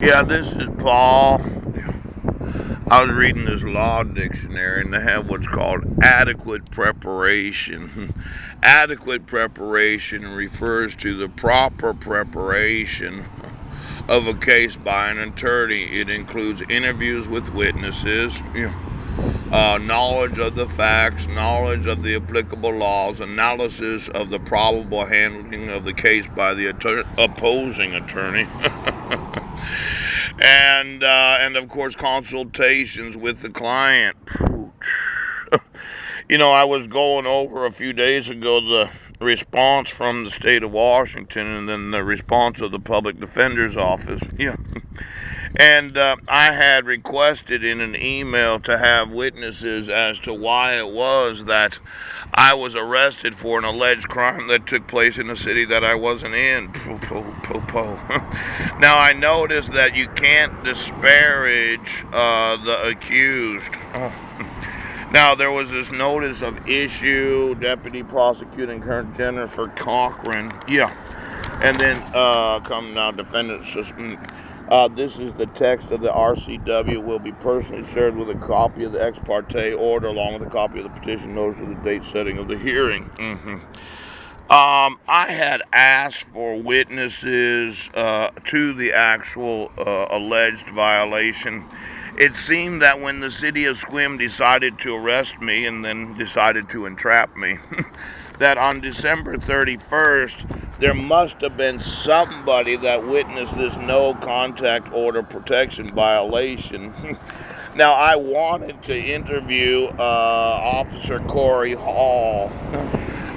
Yeah, this is Paul. I was reading this law dictionary and they have what's called adequate preparation. Adequate preparation refers to the proper preparation of a case by an attorney. It includes interviews with witnesses, knowledge of the facts, knowledge of the applicable laws, analysis of the probable handling of the case by the opposing attorney. And of course consultations with the client. I was going over a few days ago the response from the state of Washington and then the response of the public defender's office. And I had requested in an email to have witnesses as to why it was that I was arrested for an alleged crime that took place in a city that I wasn't in. Now, I noticed that you can't disparage the accused. Now, there was this notice of issue, Deputy Prosecuting Colonel Jennifer Cochran. And then come now, defendant. This is the text of the RCW. Will be personally served with a copy of the ex parte order along with a copy of the petition notice of the date setting of the hearing. I had asked for witnesses to the actual alleged violation. It seemed that when the city of Sequim decided to arrest me and then decided to entrap me, that on December 31st, there must have been somebody that witnessed this no contact order protection violation. Now, I wanted to interview Officer Corey Hall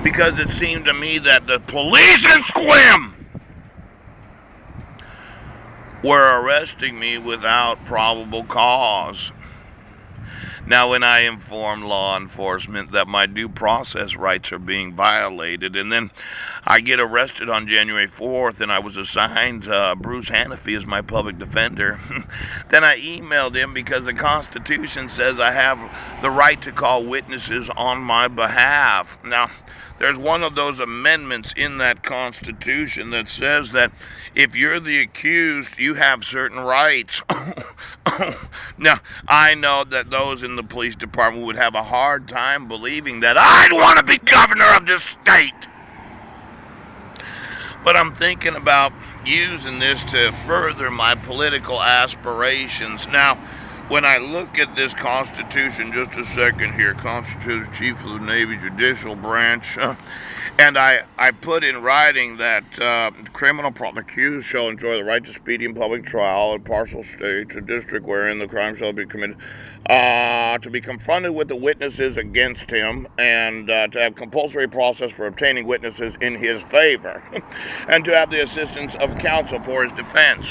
because it seemed to me that the police in Sequim were arresting me without probable cause. Now, when I informed law enforcement that my due process rights are being violated, and then I get arrested on January 4th, and I was assigned Bruce Hannafy as my public defender, then I emailed him because the Constitution says I have the right to call witnesses on my behalf. Now, there's one of those amendments in that Constitution that says that if you're the accused, you have certain rights. Now, I know that those in the police department would have a hard time believing that I'd want to be governor of this state. But I'm thinking about using this to further my political aspirations. Now, when I look at this Constitution, just a second here, Constitution, Chief of the Navy Judicial Branch, and I put in writing that criminal accused shall enjoy the right to speedy and public trial in partial state or district wherein the crime shall be committed, to be confronted with the witnesses against him, and to have compulsory process for obtaining witnesses in his favor, and to have the assistance of counsel for his defense.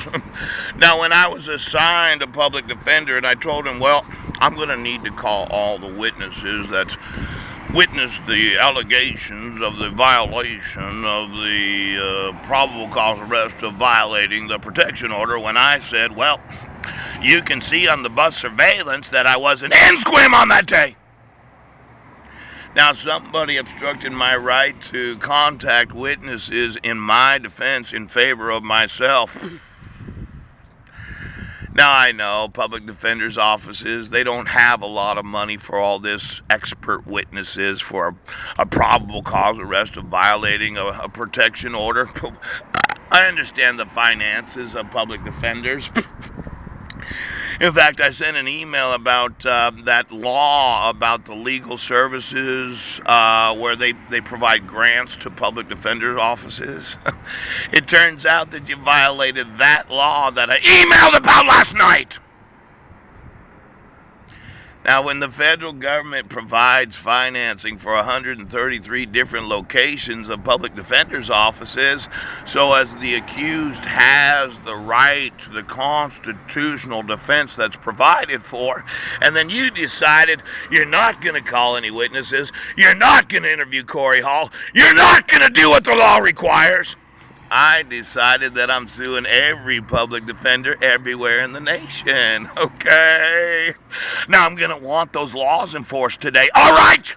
Now, when I was assigned a public defender, and I told him, well, I'm going to need to call all the witnesses that witnessed the allegations of the violation of the probable cause arrest of violating the protection order, when I said, well, you can see on the bus surveillance that I wasn't in Sequim on that day. Now, somebody obstructed my right to contact witnesses in my defense in favor of myself. Now, I know public defenders' offices, they don't have a lot of money for all this expert witnesses for a probable cause arrest of violating a protection order. I understand the finances of public defenders. In fact, I sent an email about that law about the legal services where they provide grants to public defenders' offices. It turns out that you violated that law that I emailed about last night. Now, when the federal government provides financing for 133 different locations of public defenders' offices, so as the accused has the right to the constitutional defense that's provided for, and then you decided you're not going to call any witnesses, you're not going to interview Corey Hall, you're not going to do what the law requires, I decided that I'm suing every public defender everywhere in the nation, okay? Now I'm going to want those laws enforced today, all right?